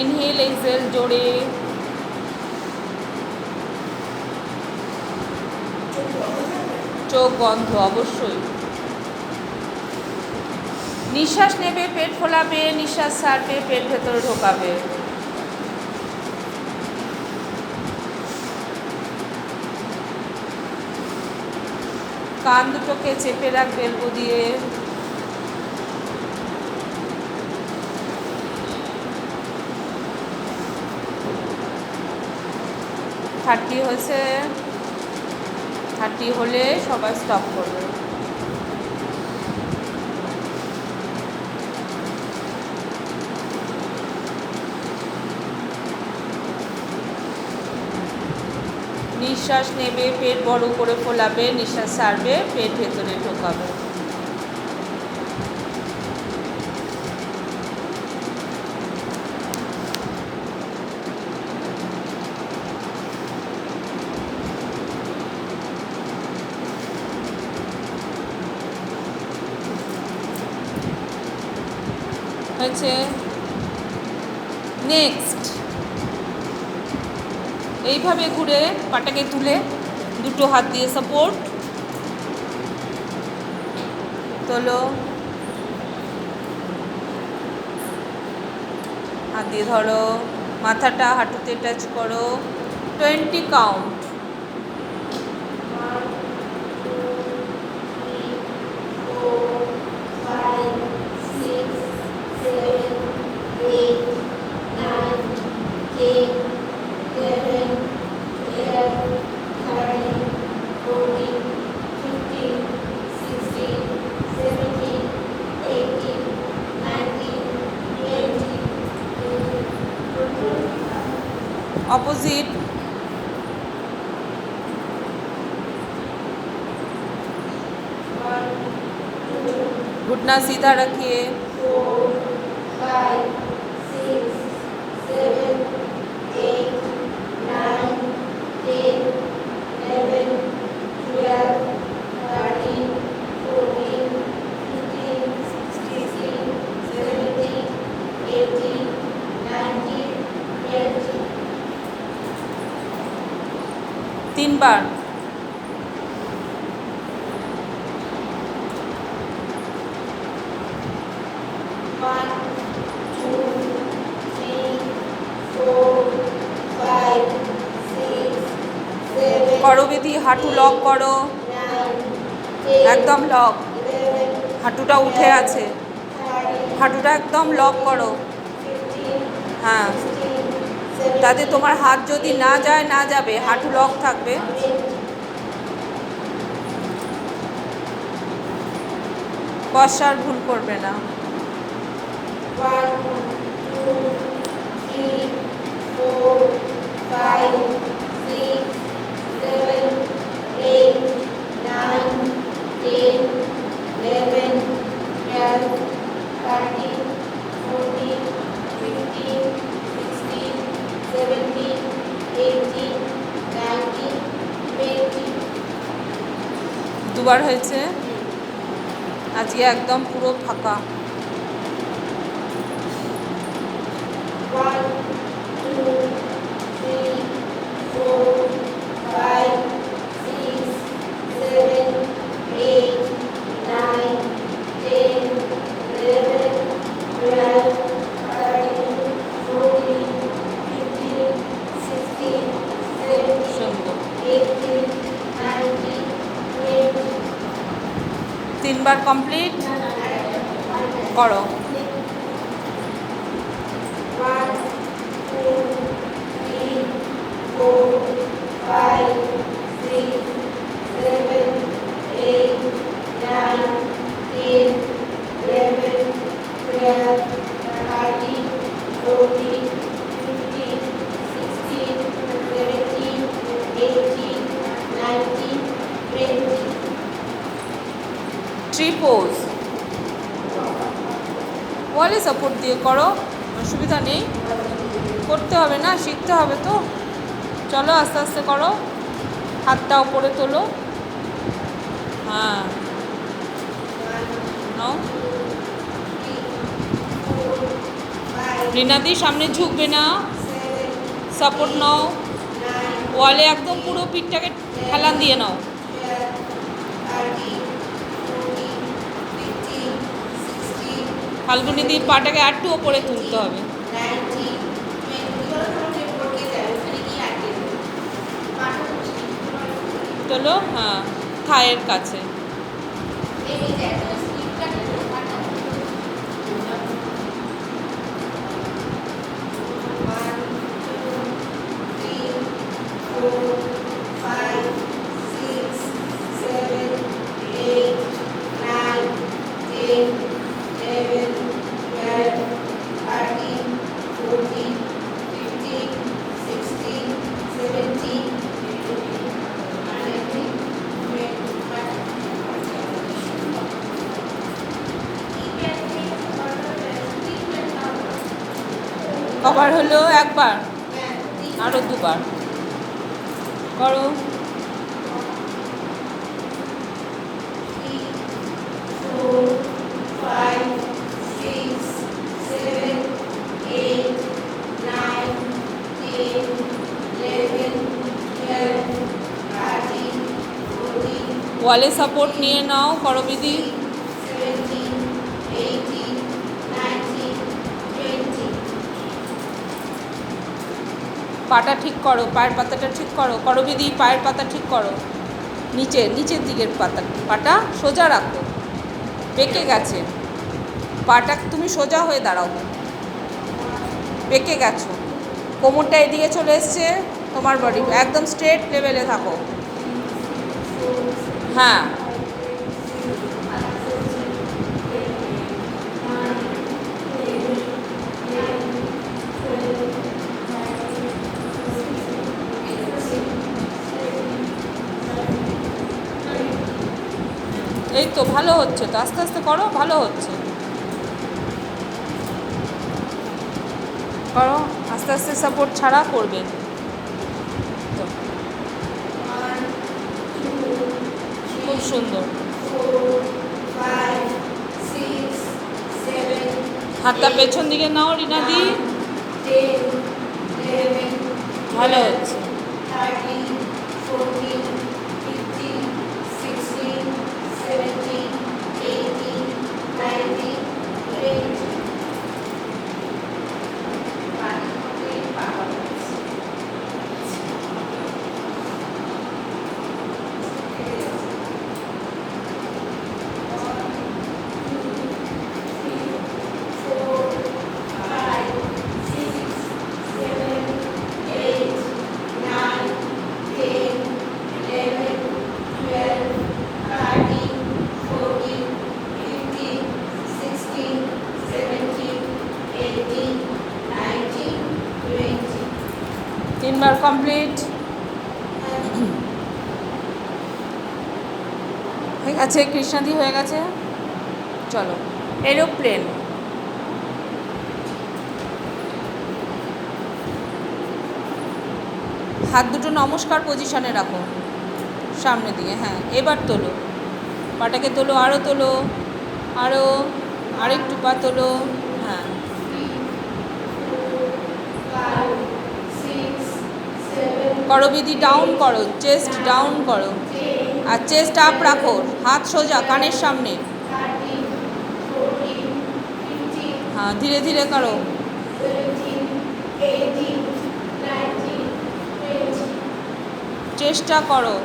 Inhale exhale জোরে। চোখ বন্ধ অবশ্যই। নিঃশ্বাস নেবে, পেট ফোলাবে, নিঃশ্বাস ছাড়বে, পেট ভেতরে ঢোকাবে। কান দুটোকে চেপে রাখবে এলবো দিয়ে। থার্টি হয়েছে, 30 হলে সবাই স্টপ করবে। নিঃশ্বাস নেবে, পেট বড় করে ফোলাবে, নিঃশ্বাস ছাড়বে, পেট ভেতরে ঢোকাবে। হয়েছে। নেক্সট এইভাবে ঘুরে পাটাকে তুলে দুটো হাত দিয়ে সাপোর্ট তোলো, হাত দিয়ে ধরো, মাথাটা হাঁটুতে টাচ করো, 20 কাউন্ট। ऑपोजिट घुटना सीधा रखिए। 4, 5, 6, 7, 8, 9, 10, 11, 12, 13, 14, 15, 16, 17, 18, 19, 20। 3 बार। करो विधि, हाटू लक करो, एकदम लक, हाटूटा उठे आछे, हाटूटा एकदम लक करो। हाँ, ताते तुम्हार हाथ जदि ना जाए ना जाबे, हाटू लक थाकबे। पश्चार भूल करबे ना। 1, 2, 3, 4, 5, 6, 7, 8, 9, 10, 11, 12, 13, 14, 15, 16, 17, 18, 19, 20। দুবার হয়েছে, আজকে একদম পুরো ফাঁকা। 1, 2, 3, 4, 5, 6, 7, 8, 9, 10, 11, 12, 13, 14, 15, 16, 17, 18, 19, 20। 3 বার কমপ্লিট করো। 1, 2, 3, 4, 5, 6, 7, 8, 9, 10, 11, 12, 13, 14, 15, 16, 17, 18, 19, 20। ট্রিপোজ ওয়ালে সাপোর্ট দিয়ে করো, অসুবিধা নেই, করতে হবে না, শিখতে হবে তো। চলো আস্তে আস্তে করো, হাতটা উপরে তোলো। হ্যাঁ, নাও, রিনাদি সামনে ঝুঁকবে না, সাপোর্ট নাও, ওয়ালে একদম পুরো পিঠটাকে হেলান দিয়ে নাও। ফাল্গুনিদির পাটাকে একটু ওপরে তুলতে হবে। তোলো, হ্যাঁ, থায়ের কাছে। কবার হলো? একবার, আরো দুবার করো। ওয়ালে সাপোর্ট নিয়ে নাও করবিদি। পাটা ঠিক করো, পায়ের পাতাটা ঠিক করো করবিদি, পায়ের পাতা ঠিক করো, নিচের দিকের পাটা সোজা রাখো, বেঁকে গেছে পাটা, তুমি সোজা হয়ে দাঁড়াও, বেঁকে গেছো, কোমরটা এদিকে চলে এসছে, তোমার বডি একদম স্ট্রেট লেভেলে থাকো। হ্যাঁ, এই তো ভালো হচ্ছে তো, আস্তে আস্তে করো, ভালো হচ্ছে, করো আস্তে আস্তে, সাপোর্ট ছাড়া করবে। খুব সুন্দর। হাতটা পেছন দিকে নাও রিনাদি, ভালো হচ্ছে। তিনবার কমপ্লিট হয়ে গেছে, কৃষ্ণাদি হয়ে গেছে। চলো এরোপ্লেন, হাত দুটো নমস্কার পজিশনে রাখো সামনে দিয়ে। হ্যাঁ, এবার তোলো, পাটাকে তোলো, আরও তোলো, আরেকটু পা তোলো। হ্যাঁ, করবিদি ডাউন করো, চেস্ট ডাউন করো, আর চেস্ট আপ রাখো, হাত সোজা কানের সামনে। হ্যাঁ, ধীরে ধীরে করো। চেষ্টা করো।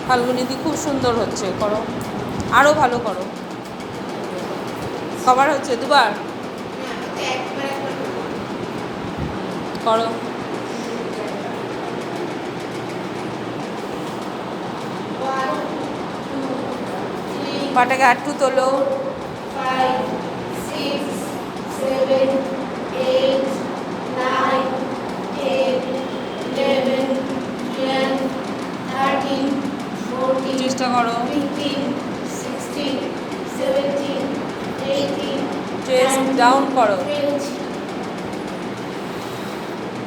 ফাল্গুনিদি খুব সুন্দর হচ্ছে, করো আরও ভালো করো। কবার হচ্ছে? দুবার করো। পাটাকে একটু তোলো। 5, 6, 7, 8, 9, 10, 11, 12, 13, 14, চেষ্টা করো 15, 16, 17, 18, চেস্ট 19, ডাউন করো 20.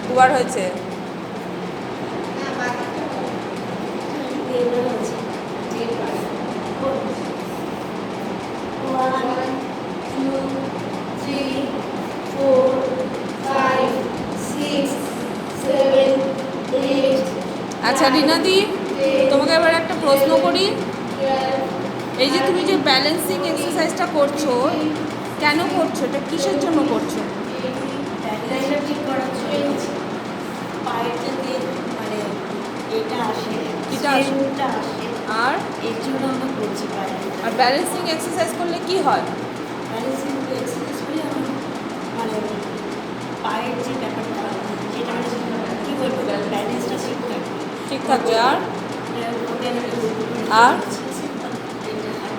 দুবার হয়েছে আচ্ছা রিনাদি তোমাকে এবার একটা প্রশ্ন করি এই যে তুমি যে ব্যালেন্সিং এক্সারসাইজটা করছো কেন করছো এটা কিসের জন্য করছো ব্যাকলাইনটা ঠিক করার জন্য পায়ের যাতে মানে এটা আসে এটা আসে? স্ট্রেংথটা আসে আর এর জন্য আমরা করছি পায়ের আর ব্যালেন্সিং এক্সারসাইজ করলে কি হয় ব্যালেন্সিং এক্সারসাইজ করলে আমরা মানে পায়ের যে ব্যাপারটা সেটা মানে কী বলবো ব্যালেন্সটা ঠিক থাকে ঠিক থাকবে আর ওটা আমি আর?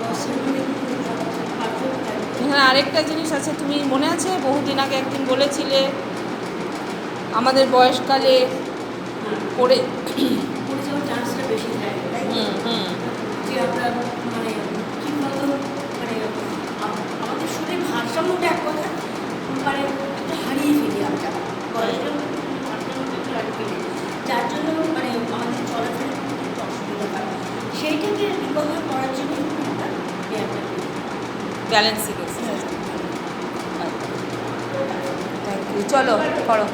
বছর ধরে পারফেক্ট থাকে এখানে আরেকটা জিনিস আছে তুমি মনে আছে বহুদিন আগে একদিন বলেছিলে আমাদের বয়সকালে পড়ে পড়ে যাওয়ার চান্সটা বেশি থাকে তাই তো? যে আমরা মানে ঠিকমতো মানে আমাদের শরীরের ভারসাম্যটা এক কথা মানে একটা হারিয়ে ফেলি আমরা বয়সের ভারসাম্যটা একটু হারিয়ে ফেলি যার জন্য মানে আমাদের চলাফেরা করতে একটু অসুবিধা হয় সেইটাকে রিকভার করার জন্য আমরা ব্যায়ামটা করি। ব্যালেন্সিং এক্সারসাইজ থ্যাংক ইউ চলো করো